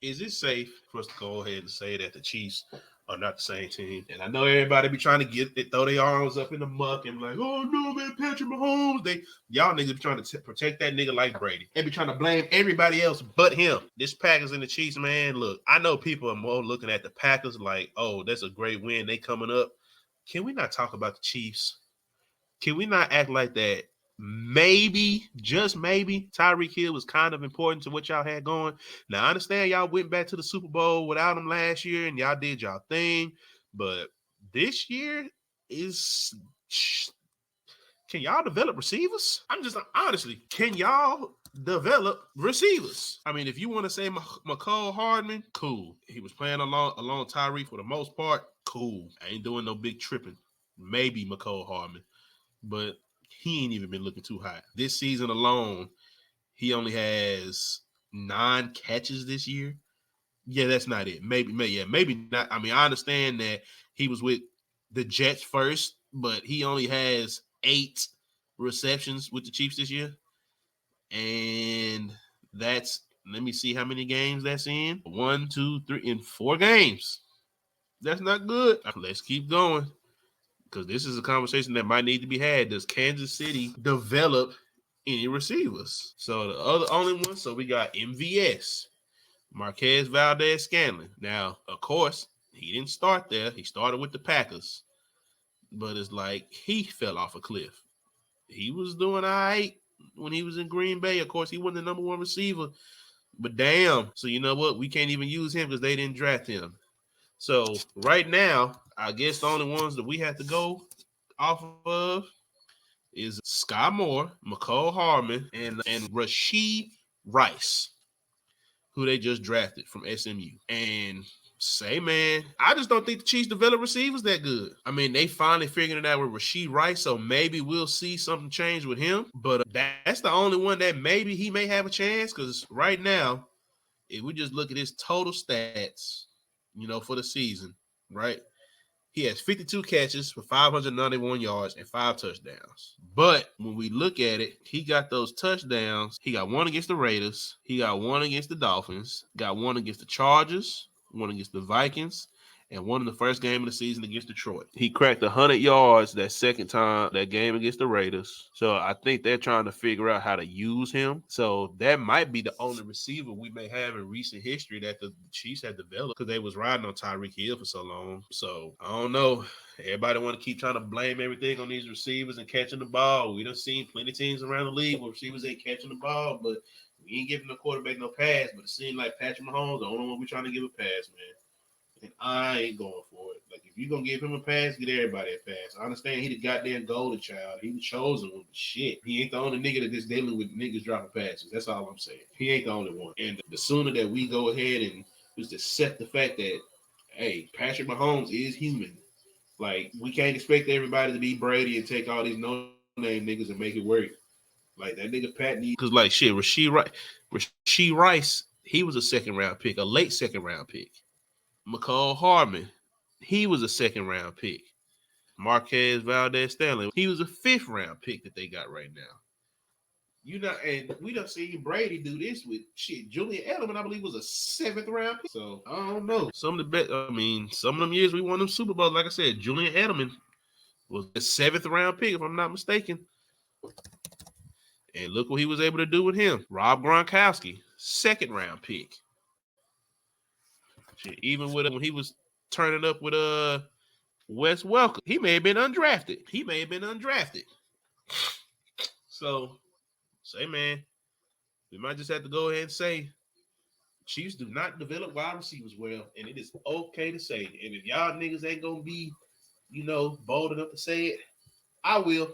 Is it safe for us to go ahead and say that the Chiefs are not the same team? And I know everybody be trying to throw their arms up in the muck and be like, oh no, man, Patrick Mahomes. Y'all niggas be trying to protect that nigga like Brady. They be trying to blame everybody else but him. This Packers and the Chiefs, man, look, I know people are more looking at the Packers like, oh, that's a great win. They coming up. Can we not talk about the Chiefs? Can we not act like that? Maybe, just maybe, Tyreek Hill was kind of important to what y'all had going. Now, I understand y'all went back to the Super Bowl without him last year and y'all did y'all thing, but this year is. Can y'all develop receivers? I'm just honestly, can y'all develop receivers? I mean, if you want to say McCole Hardman, cool. He was playing along Tyreek for the most part, cool. I ain't doing no big tripping. Maybe McCole Hardman. But he ain't even been looking too hot. This season alone, he only has 9 catches this year. Yeah, that's not it. Maybe not. I mean, I understand that he was with the Jets first, but he only has 8 receptions with the Chiefs this year. And that's, let me see how many games that's in. 1, 2, 3, in 4 games. That's not good. Let's keep going, because this is a conversation that might need to be had. Does Kansas City develop any receivers? So the only one, so we got MVS, Marquez Valdez-Scantling. Now, of course, he didn't start there. He started with the Packers. But it's like he fell off a cliff. He was doing all right when he was in Green Bay. Of course, he wasn't the number 1 receiver. But damn. So you know what? We can't even use him because they didn't draft him. So right now, I guess the only ones that we have to go off of is Sky Moore, McCole Hardman, and Rashee Rice, who they just drafted from SMU. And say, man, I just don't think the Chiefs develop receivers that good. I mean, they finally figured it out with Rashee Rice, so maybe we'll see something change with him. But that's the only one that maybe he may have a chance, because right now, if we just look at his total stats, for the season, right? He has 52 catches for 591 yards and 5 touchdowns. But when we look at it, he got those touchdowns. He got 1 against the Raiders. He got 1 against the Dolphins. Got 1 against the Chargers. 1 against the Vikings. And 1 in the first game of the season against Detroit. He cracked 100 yards that second time, that game against the Raiders. So I think they're trying to figure out how to use him. So that might be the only receiver we may have in recent history that the Chiefs have developed, because they was riding on Tyreek Hill for so long. So I don't know. Everybody want to keep trying to blame everything on these receivers and catching the ball. We done seen plenty of teams around the league where receivers ain't catching the ball, but we ain't giving the quarterback no pass. But it seemed like Patrick Mahomes, the only one we trying to give a pass, man. And I ain't going for it. Like, if you're going to give him a pass, get everybody a pass. I understand he the goddamn golden child. He the chosen one. But shit, he ain't the only nigga that just dealing with niggas dropping passes. That's all I'm saying. He ain't the only one. And the sooner that we go ahead and just accept the fact that, hey, Patrick Mahomes is human. Like, we can't expect everybody to be Brady and take all these no-name niggas and make it work. Like, that nigga Pat needs... Because, like, shit, Rashee Rice, he was a second-round pick, a late second-round pick. McCole Hardman, he was a second-round pick. Marquez Valdez-Scantling, he was a 5th-round pick that they got right now. And we done seen Brady do this with shit. Julian Edelman, I believe, was a 7th-round pick. So I don't know. Some of them years we won them Super Bowls. Like I said, Julian Edelman was a 7th-round pick, if I'm not mistaken. And look what he was able to do with him. Rob Gronkowski, 2nd-round pick. Shit, even with when he was turning up with Wes Welker, he may have been undrafted. So, say, man, we might just have to go ahead and say Chiefs do not develop wide receivers well, and it is okay to say it. And if y'all niggas ain't gonna be, bold enough to say it, I will.